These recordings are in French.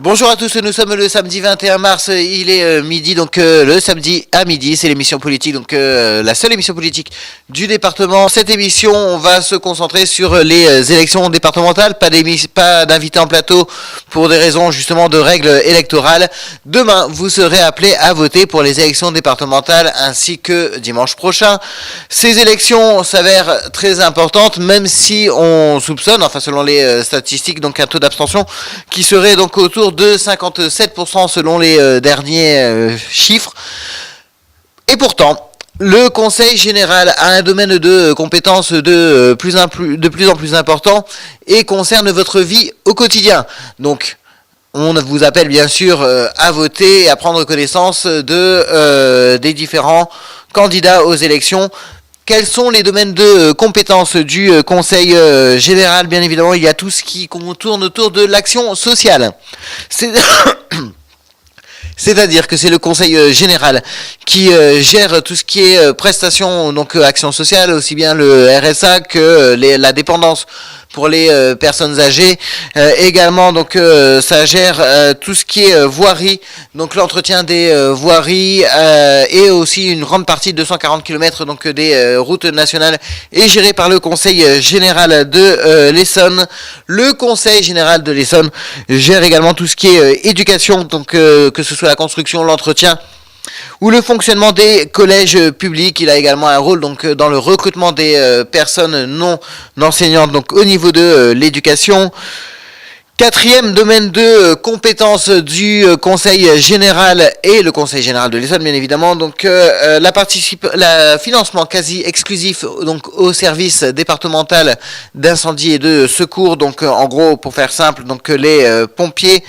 Bonjour à tous, nous sommes le samedi 21 mars, il est midi, donc le samedi à midi, c'est l'émission politique, donc la seule émission politique du département. Cette émission, on va se concentrer sur les élections départementales, pas d'invités en plateau pour des raisons justement de règles électorales. Demain, vous serez appelés à voter pour les élections départementales ainsi que dimanche prochain. Ces élections s'avèrent très importantes, même si on soupçonne, enfin selon les statistiques, donc un taux d'abstention qui serait donc autour de 57% selon les derniers chiffres. Et pourtant, le Conseil général a un domaine de compétences de plus en plus important et concerne votre vie au quotidien. Donc, on vous appelle bien sûr à voter et à prendre connaissance des différents candidats aux élections. Quels sont les domaines de compétences du Conseil général? Bien évidemment, il y a tout ce qui tourne autour de l'action sociale. C'est-à-dire que c'est le Conseil général qui gère tout ce qui est prestations, donc action sociale, aussi bien le RSA que la dépendance pour les personnes âgées. Également, donc ça gère tout ce qui est voirie, donc l'entretien des voiries et aussi une grande partie de 240 km donc des routes nationales est gérée par le Conseil général de l'Essonne. Le Conseil général de l'Essonne gère également tout ce qui est éducation, donc que ce soit la construction, l'entretien ou le fonctionnement des collèges publics. Il a également un rôle donc dans le recrutement des personnes non enseignantes donc au niveau de l'éducation. Quatrième domaine de compétence du Conseil général et le Conseil général de l'Essonne, bien évidemment, donc la financement quasi exclusif donc au service départemental d'incendie et de secours. Donc en gros, pour faire simple, donc les pompiers,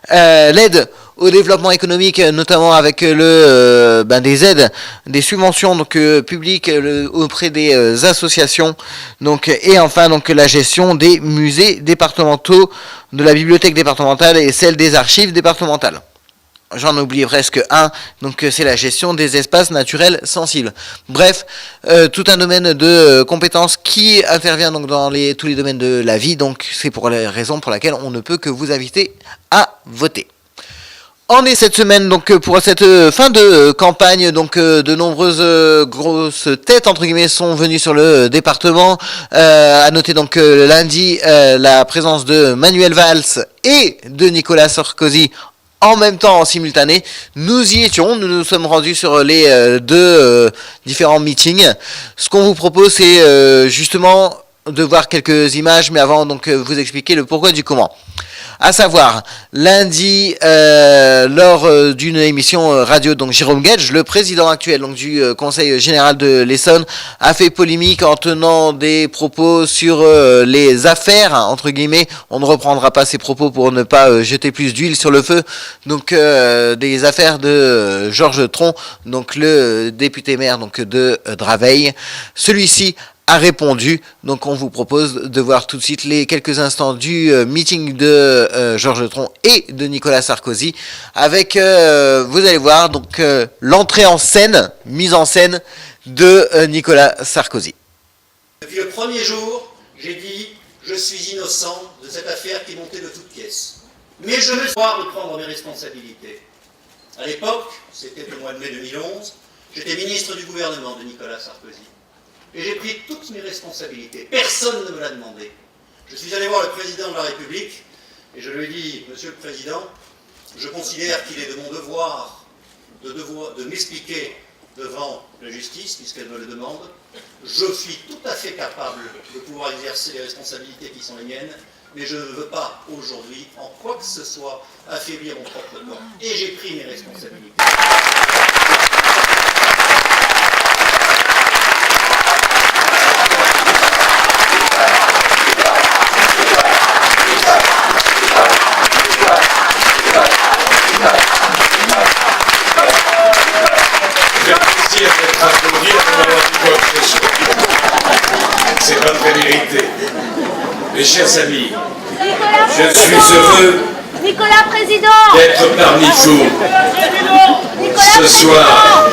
l'aide au développement économique, notamment avec des aides, des subventions donc publiques auprès des associations, donc et enfin donc la gestion des musées départementaux, de la bibliothèque départementale et celle des archives départementales. J'en oublie presque un, donc c'est la gestion des espaces naturels sensibles. Bref, tout un domaine de compétences qui intervient donc dans tous les domaines de la vie, donc c'est pour la raison pour laquelle on ne peut que vous inviter à voter. En est cette semaine donc pour cette fin de campagne, donc de nombreuses grosses têtes entre guillemets sont venues sur le département. À noter donc lundi la présence de Manuel Valls et de Nicolas Sarkozy en même temps, en simultané. Nous y étions, nous nous sommes rendus sur les deux différents meetings. Ce qu'on vous propose, c'est justement de voir quelques images, mais avant donc vous expliquer le pourquoi du comment. À savoir, lundi, lors d'une émission radio, donc Jérôme Guedj, le président actuel donc, du Conseil général de l'Essonne, a fait polémique en tenant des propos sur les affaires, entre guillemets. On ne reprendra pas ces propos pour ne pas jeter plus d'huile sur le feu. Donc, des affaires de Georges Tron, donc le député maire donc, de Draveil. Celui-ci a répondu, donc on vous propose de voir tout de suite les quelques instants du meeting de Georges Tron et de Nicolas Sarkozy avec, vous allez voir, donc l'entrée en scène, mise en scène de Nicolas Sarkozy. Depuis le premier jour, j'ai dit je suis innocent de cette affaire qui montait de toutes pièces. Mais je vais devoir prendre mes responsabilités. À l'époque, c'était au mois de mai 2011, j'étais ministre du gouvernement de Nicolas Sarkozy. Et j'ai pris toutes mes responsabilités. Personne ne me l'a demandé. Je suis allé voir le président de la République et je lui ai dit, Monsieur le Président, je considère qu'il est de mon devoir de m'expliquer devant la justice, puisqu'elle me le demande. Je suis tout à fait capable de pouvoir exercer les responsabilités qui sont les miennes, mais je ne veux pas aujourd'hui, en quoi que ce soit, affaiblir mon propre corps. Et j'ai pris mes responsabilités. C'est pas très mérité. Mes chers amis, je suis heureux d'être parmi vous ce soir.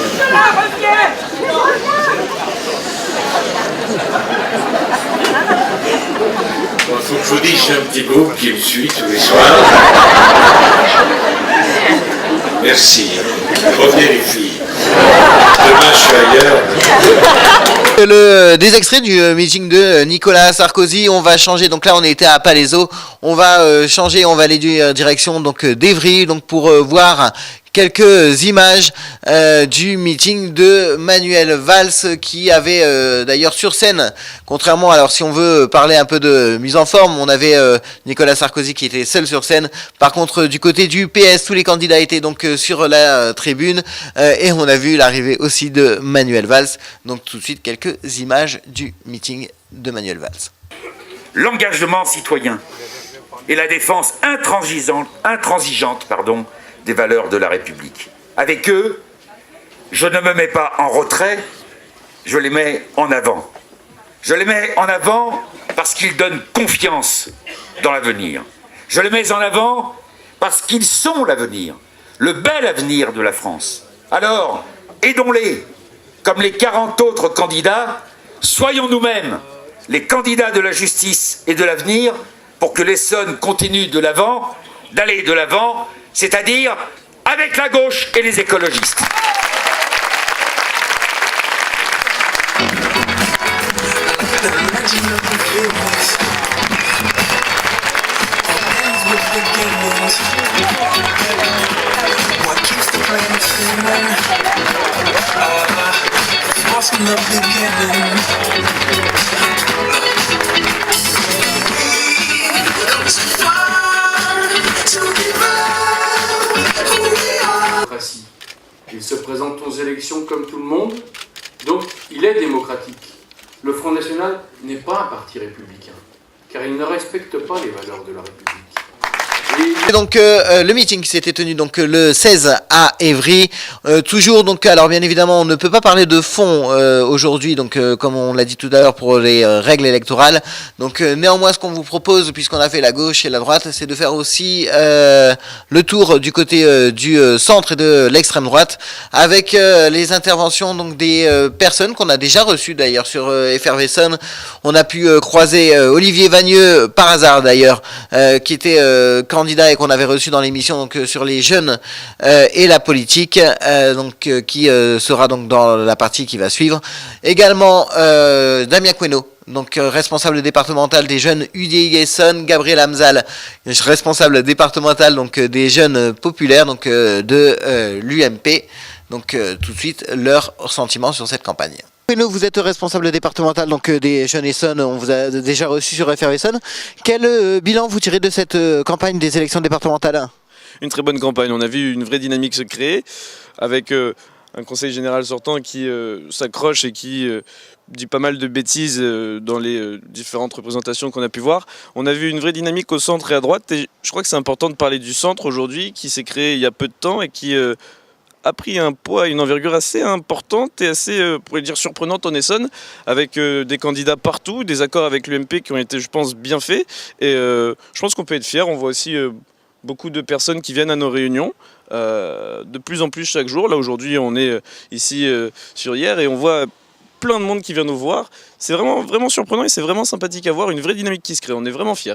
Il faut que Je vous dis, j'ai un petit groupe qui me suit tous les soirs. Merci. Revenez les filles. Demain, je suis ailleurs. Des extraits du meeting de Nicolas Sarkozy. On va changer. Donc là, on était à Palaiseau. On va changer. On va aller direction donc d'Evry. Donc pour voir quelques images du meeting de Manuel Valls qui avait d'ailleurs sur scène, contrairement, alors si on veut parler un peu de mise en forme, on avait Nicolas Sarkozy qui était seul sur scène. Par contre, du côté du PS, tous les candidats étaient donc sur la tribune et on a vu l'arrivée aussi de Manuel Valls. Donc tout de suite, quelques images du meeting de Manuel Valls. L'engagement citoyen et la défense intransigeante des valeurs de la République. Avec eux, je ne me mets pas en retrait, je les mets en avant. Je les mets en avant parce qu'ils donnent confiance dans l'avenir. Je les mets en avant parce qu'ils sont l'avenir, le bel avenir de la France. Alors, aidons-les, comme les 40 autres candidats, soyons nous-mêmes les candidats de la justice et de l'avenir pour que l'Essonne continue d'aller de l'avant, c'est-à-dire avec la gauche et les écologistes. Il se présente aux élections comme tout le monde, donc il est démocratique. Le Front National n'est pas un parti républicain, car il ne respecte pas les valeurs de la République. Et donc le meeting qui s'était tenu donc le 16 à Évry, toujours donc alors bien évidemment on ne peut pas parler de fond aujourd'hui donc comme on l'a dit tout à l'heure pour les règles électorales, donc néanmoins ce qu'on vous propose puisqu'on a fait la gauche et la droite, c'est de faire aussi le tour du côté du centre et de l'extrême droite avec les interventions donc des personnes qu'on a déjà reçues d'ailleurs sur Effervescent. On a pu croiser Olivier Vagneux par hasard d'ailleurs qui était candidat et qu'on avait reçu dans l'émission donc sur les jeunes et la politique qui sera donc dans la partie qui va suivre. Également Damien Queneau, donc responsable départemental des jeunes UDI Essonne, Gabriel Hamzal, responsable départemental donc des jeunes populaires donc de l'UMP. Donc tout de suite leur sentiment sur cette campagne. Vous êtes responsable départemental donc des jeunes Essonne, on vous a déjà reçu sur Effervescent. Quel bilan vous tirez de cette campagne des élections départementales? Une très bonne campagne, on a vu une vraie dynamique se créer avec un conseil général sortant qui s'accroche et qui dit pas mal de bêtises dans les différentes représentations qu'on a pu voir. On a vu une vraie dynamique au centre et à droite et je crois que c'est important de parler du centre aujourd'hui qui s'est créé il y a peu de temps et qui a pris un poids, une envergure assez importante et assez, pour dire, surprenante en Essonne, avec des candidats partout, des accords avec l'UMP qui ont été, je pense, bien faits. Et je pense qu'on peut être fier. On voit aussi beaucoup de personnes qui viennent à nos réunions, de plus en plus chaque jour. Là, aujourd'hui, on est ici sur hier et on voit plein de monde qui vient nous voir. C'est vraiment, vraiment surprenant et c'est vraiment sympathique à voir, une vraie dynamique qui se crée. On est vraiment fiers.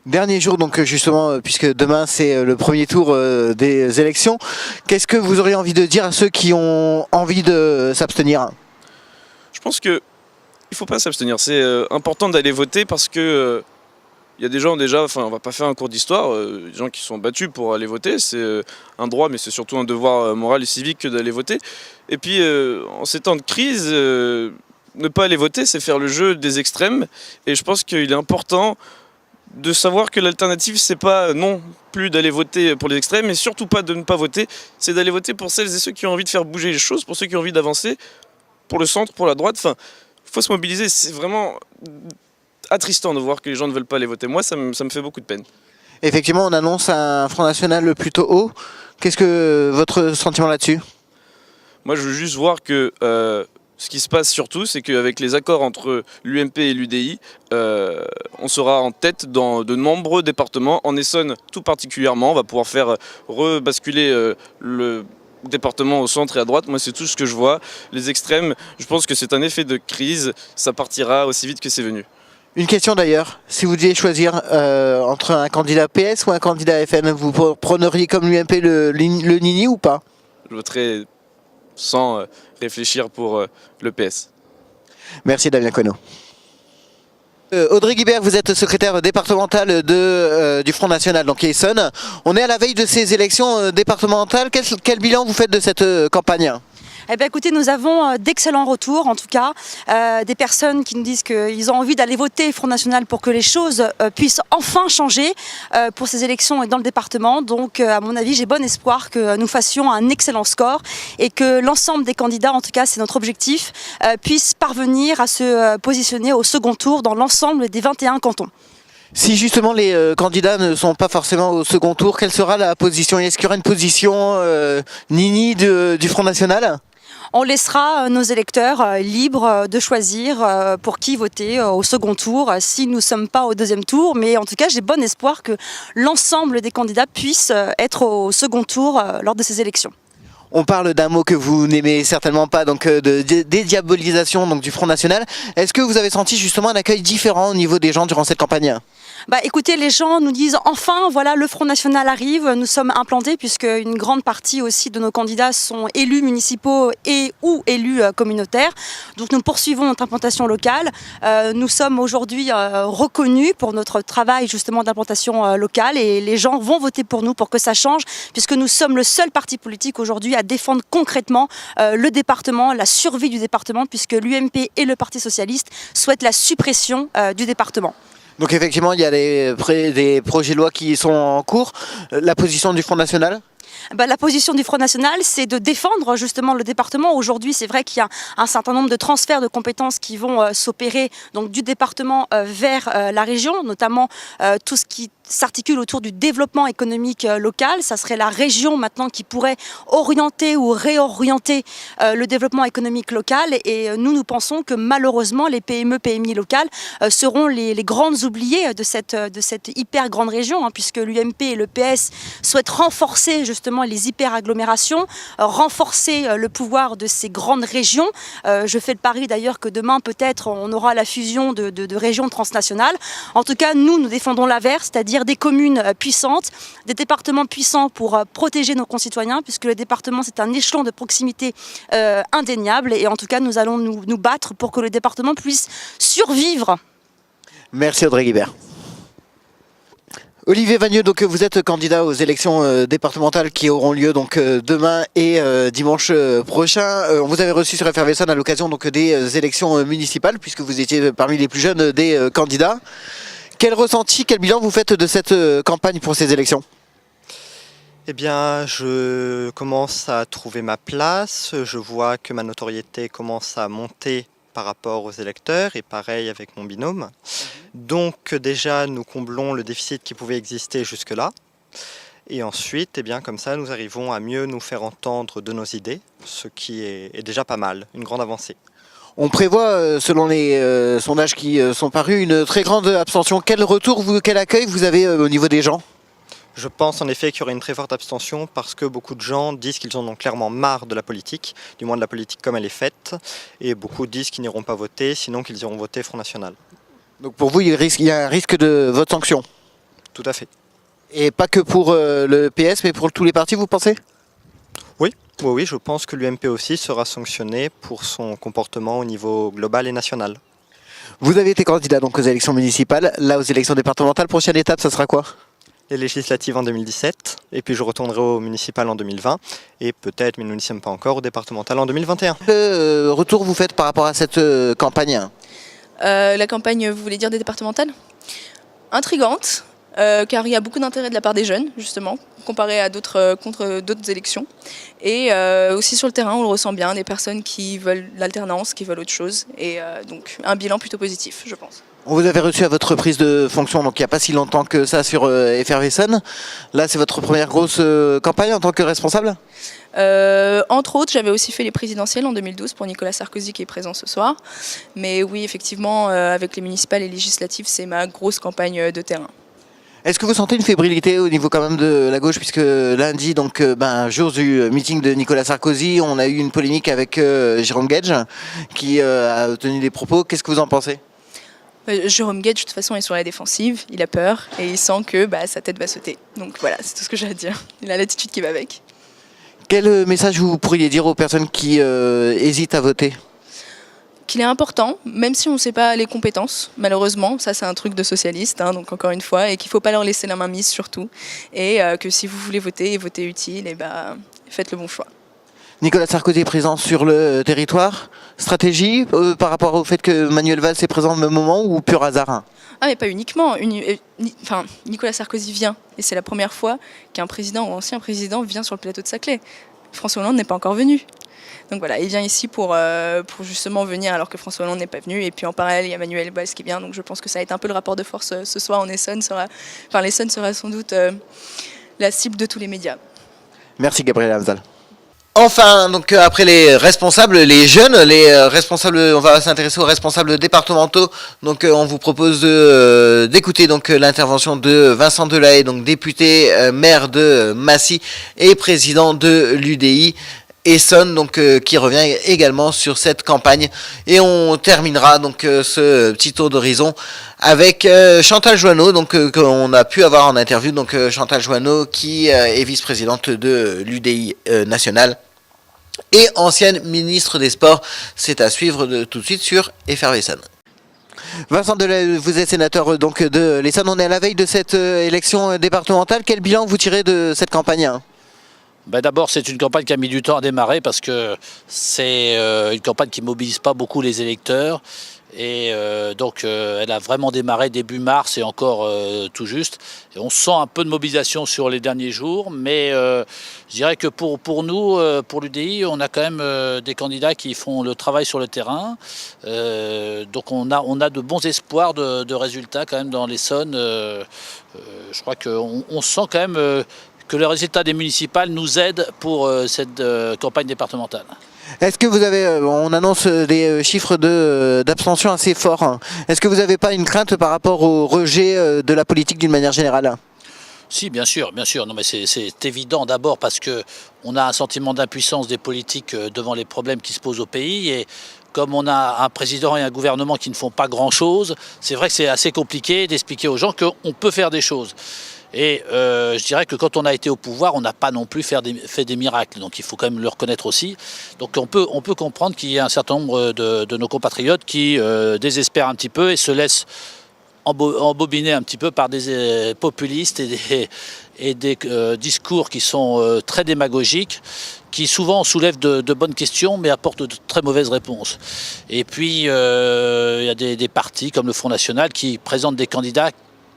Dernier jour, donc justement, puisque demain c'est le premier tour des élections, qu'est-ce que vous auriez envie de dire à ceux qui ont envie de s'abstenir? Je pense qu'il ne faut pas s'abstenir, c'est important d'aller voter parce que il y a des gens déjà, enfin on va pas faire un cours d'histoire, des gens qui sont battus pour aller voter, c'est un droit mais c'est surtout un devoir moral et civique d'aller voter. Et puis en ces temps de crise, ne pas aller voter c'est faire le jeu des extrêmes et je pense qu'il est important de savoir que l'alternative, c'est pas non plus d'aller voter pour les extrêmes, et surtout pas de ne pas voter, c'est d'aller voter pour celles et ceux qui ont envie de faire bouger les choses, pour ceux qui ont envie d'avancer, pour le centre, pour la droite. Enfin, il faut se mobiliser. C'est vraiment attristant de voir que les gens ne veulent pas aller voter. Moi, ça me fait beaucoup de peine. Effectivement, on annonce un Front National plutôt haut. Qu'est-ce que votre sentiment là-dessus? Moi, je veux juste voir que ce qui se passe surtout, c'est qu'avec les accords entre l'UMP et l'UDI, on sera en tête dans de nombreux départements. En Essonne, tout particulièrement, on va pouvoir faire rebasculer le département au centre et à droite. Moi, c'est tout ce que je vois. Les extrêmes, je pense que c'est un effet de crise. Ça partira aussi vite que c'est venu. Une question d'ailleurs, si vous deviez choisir entre un candidat PS ou un candidat FN, vous prôneriez comme l'UMP le Nini ou pas? Je voterai sans réfléchir pour le PS. Merci Damien Coenot. Audrey Guibert, vous êtes secrétaire départementale du Front National, donc Essonne. On est à la veille de ces élections départementales. Quel bilan vous faites de cette campagne? Eh bien, écoutez, nous avons d'excellents retours, en tout cas, des personnes qui nous disent qu'ils ont envie d'aller voter Front National pour que les choses puissent enfin changer pour ces élections dans le département. Donc, à mon avis, j'ai bon espoir que nous fassions un excellent score et que l'ensemble des candidats, en tout cas, c'est notre objectif, puissent parvenir à se positionner au second tour dans l'ensemble des 21 cantons. Si justement les candidats ne sont pas forcément au second tour, quelle sera la position? Est-ce qu'il y aura une position Nini du Front National? On laissera nos électeurs libres de choisir pour qui voter au second tour si nous ne sommes pas au deuxième tour. Mais en tout cas, j'ai bon espoir que l'ensemble des candidats puissent être au second tour lors de ces élections. On parle d'un mot que vous n'aimez certainement pas, donc de dédiabolisation donc, du Front National. Est-ce que vous avez senti justement un accueil différent au niveau des gens durant cette campagne? Écoutez, les gens nous disent enfin, voilà, le Front National arrive, nous sommes implantés puisque une grande partie aussi de nos candidats sont élus municipaux et ou élus communautaires. Donc nous poursuivons notre implantation locale. Nous sommes aujourd'hui reconnus pour notre travail justement d'implantation locale et les gens vont voter pour nous pour que ça change puisque nous sommes le seul parti politique aujourd'hui à défendre concrètement le département, la survie du département puisque l'UMP et le Parti Socialiste souhaitent la suppression du département. Donc effectivement, il y a des projets de loi qui sont en cours. La position du Front National? La position du Front National, c'est de défendre justement le département. Aujourd'hui, c'est vrai qu'il y a un certain nombre de transferts de compétences qui vont s'opérer donc du département vers la région, notamment tout ce qui s'articule autour du développement économique local. Ça serait la région maintenant qui pourrait orienter ou réorienter le développement économique local. Et nous pensons que malheureusement, les PME, PMI locales seront les grandes oubliées de cette hyper grande région, puisque l'UMP et le PS souhaitent renforcer justement les hyper-agglomérations, renforcer le pouvoir de ces grandes régions. Je fais le pari d'ailleurs que demain, peut-être, on aura la fusion de régions transnationales. En tout cas, nous défendons l'inverse, c'est-à-dire des communes puissantes, des départements puissants pour protéger nos concitoyens, puisque le département, c'est un échelon de proximité indéniable. Et en tout cas, nous allons nous battre pour que le département puisse survivre. Merci Audrey Guibert. Olivier Vagneux, donc vous êtes candidat aux élections départementales qui auront lieu donc demain et dimanche prochain. On vous avait reçu sur Effervescence à l'occasion donc des élections municipales puisque vous étiez parmi les plus jeunes des candidats. Quel ressenti, quel bilan vous faites de cette campagne pour ces élections? Eh bien, je commence à trouver ma place. Je vois que ma notoriété commence à monter par rapport aux électeurs et pareil avec mon binôme. Donc déjà, nous comblons le déficit qui pouvait exister jusque-là. Et ensuite, eh bien, comme ça, nous arrivons à mieux nous faire entendre de nos idées, ce qui est déjà pas mal, une grande avancée. On prévoit, selon les sondages qui sont parus, une très grande abstention. Quel retour, quel accueil vous avez au niveau des gens? Je pense en effet qu'il y aura une très forte abstention parce que beaucoup de gens disent qu'ils en ont clairement marre de la politique, du moins de la politique comme elle est faite, et beaucoup disent qu'ils n'iront pas voter, sinon qu'ils iront voter Front National. Donc pour vous, il y a un risque de vote sanction? Tout à fait. Et pas que pour le PS, mais pour tous les partis, vous pensez? Oui, je pense que l'UMP aussi sera sanctionné pour son comportement au niveau global et national. Vous avez été candidat donc aux élections municipales, là aux élections départementales. Prochaine étape, ça sera quoi? Les législatives en 2017, et puis je retournerai au municipal en 2020, et peut-être, mais nous n'y sommes pas encore, au départemental en 2021. Quel retour vous faites par rapport à cette campagne? La campagne, vous voulez dire des départementales? Intrigante, car il y a beaucoup d'intérêt de la part des jeunes, justement, comparé à d'autres élections. Et aussi sur le terrain, on le ressent bien, des personnes qui veulent l'alternance, qui veulent autre chose, et donc un bilan plutôt positif, je pense. On vous avait reçu à votre prise de fonction, donc il n'y a pas si longtemps que ça sur Effervescence. Là, c'est votre première grosse campagne en tant que responsable? Entre autres, j'avais aussi fait les présidentielles en 2012 pour Nicolas Sarkozy qui est présent ce soir. Mais oui, effectivement, avec les municipales et législatives, c'est ma grosse campagne de terrain. Est-ce que vous sentez une fébrilité au niveau quand même de la gauche, puisque lundi, donc jour du meeting de Nicolas Sarkozy, on a eu une polémique avec Jérôme Guedj qui a tenu des propos. Qu'est-ce que vous en pensez? Jérôme Guedj, de toute façon, est sur la défensive, il a peur et il sent que sa tête va sauter. Donc voilà, c'est tout ce que j'ai à dire. Il a l'attitude qui va avec. Quel message vous pourriez dire aux personnes qui hésitent à voter ? Qu'il est important, même si on ne sait pas les compétences, malheureusement, ça c'est un truc de socialiste, donc encore une fois, et qu'il ne faut pas leur laisser la main mise surtout, et que si vous voulez voter et voter utile, faites le bon choix. Nicolas Sarkozy est présent sur le territoire. Stratégie par rapport au fait que Manuel Valls est présent au même moment ou pur hasard ? Ah mais pas uniquement, Nicolas Sarkozy vient, et c'est la première fois qu'un président ou ancien président vient sur le plateau de Saclay. François Hollande n'est pas encore venu. Donc voilà, il vient ici pour justement venir alors que François Hollande n'est pas venu. Et puis en parallèle, il y a Manuel Valls qui vient. Donc je pense que ça va être un peu le rapport de force ce soir en Essonne. L'Essonne sera sans doute la cible de tous les médias. Merci Gabriel Hamzal. Enfin, donc après les responsables, les jeunes, les responsables, on va s'intéresser aux responsables départementaux. Donc on vous propose d'écouter donc l'intervention de Vincent Delahaye, donc député, maire de Massy et président de l'UDI Essonne, donc qui revient également sur cette campagne. Et on terminera donc ce petit tour d'horizon avec Chantal Joanneau, donc qu'on a pu avoir en interview. Donc Chantal Joanneau qui est vice-présidente de l'UDI nationale et ancienne ministre des Sports. C'est à suivre tout de suite sur Effervescent. Vincent Delahaye, vous êtes sénateur donc de l'Essonne. On est à la veille de cette élection départementale. Quel bilan vous tirez de cette campagne ? D'abord, c'est une campagne qui a mis du temps à démarrer parce que c'est une campagne qui ne mobilise pas beaucoup les électeurs. Et donc, elle a vraiment démarré début mars et encore tout juste. Et on sent un peu de mobilisation sur les derniers jours. Mais je dirais que pour nous, pour l'UDI, on a quand même des candidats qui font le travail sur le terrain. Donc, on a de bons espoirs de résultats quand même dans l'Essonne. Je crois qu'on sent quand même que le résultat des municipales nous aide pour cette campagne départementale. Est-ce que vous avez, on annonce des chiffres d'abstention assez forts. Est-ce que vous n'avez pas une crainte par rapport au rejet de la politique d'une manière générale ? Si, bien sûr. Non, mais c'est évident d'abord parce que on a un sentiment d'impuissance des politiques devant les problèmes qui se posent au pays et comme on a un président et un gouvernement qui ne font pas grand-chose, c'est vrai que c'est assez compliqué d'expliquer aux gens qu'on peut faire des choses. Et je dirais que quand on a été au pouvoir, on n'a pas non plus fait des miracles. Donc il faut quand même le reconnaître aussi. Donc on peut comprendre qu'il y a un certain nombre de nos compatriotes qui désespèrent un petit peu et se laissent embobiner un petit peu par des populistes et des discours qui sont très démagogiques, qui souvent soulèvent de bonnes questions mais apportent de très mauvaises réponses. Et puis il y a des partis comme le Front National qui présentent des candidats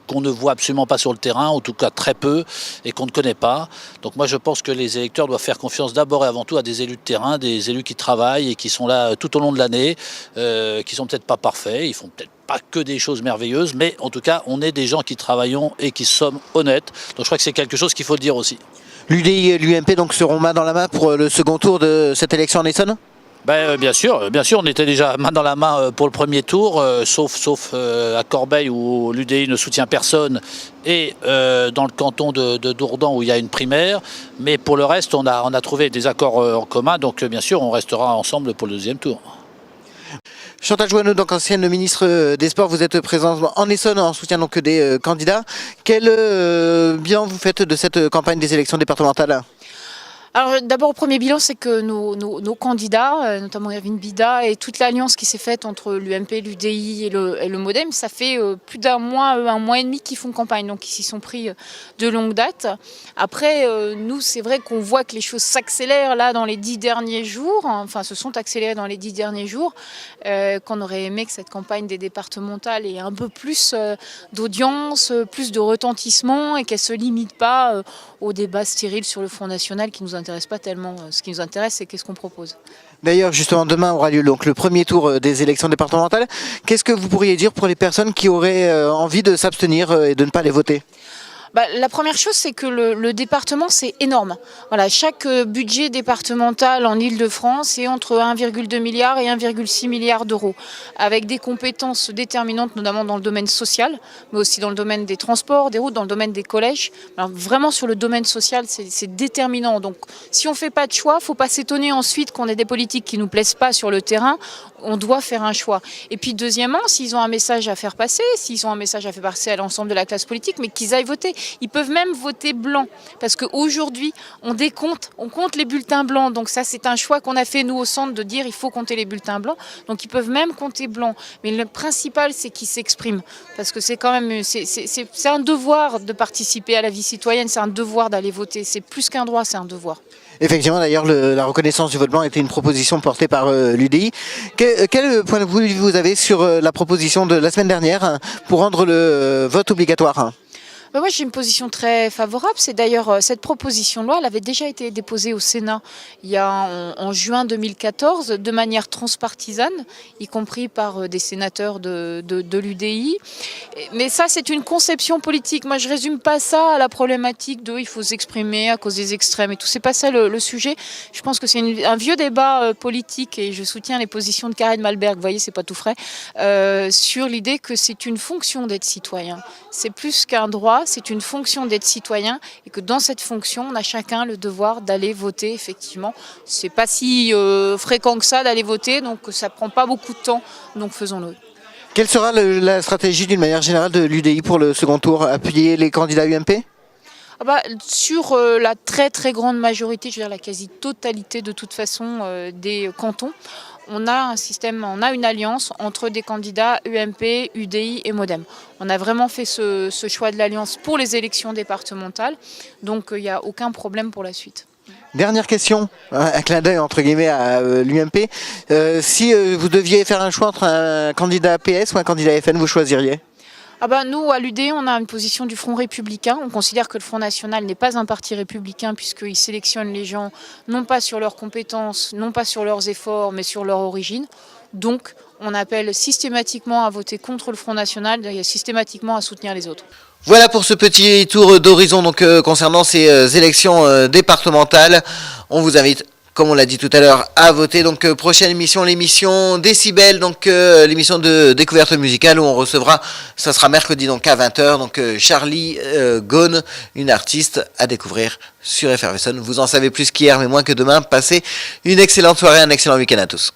qu'on ne voit absolument pas sur le terrain, en tout cas très peu, et qu'on ne connaît pas. Donc moi je pense que les électeurs doivent faire confiance d'abord et avant tout à des élus de terrain, des élus qui travaillent et qui sont là tout au long de l'année, qui sont peut-être pas parfaits, ils font peut-être pas que des choses merveilleuses, mais en tout cas on est des gens qui travaillons et qui sommes honnêtes. Donc je crois que c'est quelque chose qu'il faut dire aussi. L'UDI et l'UMP donc seront main dans la main pour le second tour de cette élection en Essonne ? Bien sûr, on était déjà main dans la main pour le premier tour, sauf à Corbeil où l'UDI ne soutient personne et dans le canton de Dourdan où il y a une primaire. Mais pour le reste, on a trouvé des accords en commun, donc bien sûr, on restera ensemble pour le deuxième tour. Chantal Joanneau, donc ancienne ministre des Sports, vous êtes présente en Essonne en soutien donc des candidats. Quel bilan vous faites de cette campagne des élections départementales ? Alors d'abord, le premier bilan, c'est que nos candidats, notamment Irvine Bida et toute l'alliance qui s'est faite entre l'UMP, l'UDI et le MoDem, ça fait plus d'un mois et demi qu'ils font campagne, donc ils s'y sont pris de longue date. Après, nous, c'est vrai qu'on voit que les choses s'accélèrent là dans les 10 derniers jours, se sont accélérées dans les 10 derniers jours, qu'on aurait aimé que cette campagne des départementales ait un peu plus d'audience, plus de retentissement et qu'elle ne se limite pas au débat stérile sur le Front National qui nous intéresse pas tellement. Ce qui nous intéresse, c'est qu'est-ce qu'on propose. D'ailleurs, justement, demain aura lieu donc le premier tour des élections départementales. Qu'est-ce que vous pourriez dire pour les personnes qui auraient envie de s'abstenir et de ne pas les voter ? La première chose, c'est que le département, c'est énorme. Voilà, chaque budget départemental en Île-de-France est entre 1,2 milliard et 1,6 milliard d'euros, avec des compétences déterminantes, notamment dans le domaine social, mais aussi dans le domaine des transports, des routes, dans le domaine des collèges. Alors, vraiment, sur le domaine social, c'est déterminant. Donc, si on ne fait pas de choix, il ne faut pas s'étonner ensuite qu'on ait des politiques qui ne nous plaisent pas sur le terrain. On doit faire un choix. Et puis, deuxièmement, s'ils ont un message à faire passer, s'ils ont un message à faire passer à l'ensemble de la classe politique, mais qu'ils aillent voter. Ils peuvent même voter blanc, parce qu'aujourd'hui, on compte les bulletins blancs. Donc ça, c'est un choix qu'on a fait, nous, au centre, de dire il faut compter les bulletins blancs. Donc ils peuvent même compter blanc. Mais le principal, c'est qu'ils s'expriment. Parce que c'est quand même, c'est un devoir de participer à la vie citoyenne, c'est un devoir d'aller voter. C'est plus qu'un droit, c'est un devoir. Effectivement, d'ailleurs, la reconnaissance du vote blanc était une proposition portée par l'UDI. Quel point de vue vous avez sur la proposition de la semaine dernière pour rendre le vote obligatoire ? Moi, j'ai une position très favorable. C'est d'ailleurs cette proposition de loi, elle avait déjà été déposée au Sénat en juin 2014, de manière transpartisane, y compris par des sénateurs de l'UDI. Mais ça, c'est une conception politique. Moi, je résume pas ça à la problématique de il faut s'exprimer à cause des extrêmes et tout. C'est pas ça le sujet. Je pense que c'est un vieux débat politique et je soutiens les positions de Karen Malberg. Vous voyez, c'est pas tout frais sur l'idée que c'est une fonction d'être citoyen. C'est plus qu'un droit. C'est une fonction d'être citoyen et que dans cette fonction, on a chacun le devoir d'aller voter, effectivement. C'est pas si fréquent que ça d'aller voter, donc ça prend pas beaucoup de temps, donc faisons-le. Quelle sera la stratégie d'une manière générale de l'UDI pour le second tour? Appuyer les candidats UMP? Sur la très très grande majorité, je veux dire la quasi-totalité de toute façon des cantons, on a une alliance entre des candidats UMP, UDI et MoDem. On a vraiment fait ce choix de l'alliance pour les élections départementales, donc il n'y a aucun problème pour la suite. Dernière question, un clin d'œil entre guillemets à l'UMP. Si vous deviez faire un choix entre un candidat PS ou un candidat FN, vous choisiriez? Nous, à l'UD, on a une position du Front républicain. On considère que le Front national n'est pas un parti républicain puisqu'il sélectionne les gens non pas sur leurs compétences, non pas sur leurs efforts, mais sur leur origine. Donc, on appelle systématiquement à voter contre le Front national et systématiquement à soutenir les autres. Voilà pour ce petit tour d'horizon donc concernant ces élections départementales. On vous invite, comme on l'a dit tout à l'heure, à voter. Donc prochaine émission, l'émission Décibel, donc l'émission de découverte musicale où on recevra, ça sera mercredi donc à 20h, donc Charlie Ghosn, une artiste à découvrir sur Effervescent. Vous en savez plus qu'hier mais moins que demain. Passez une excellente soirée, un excellent week-end à tous.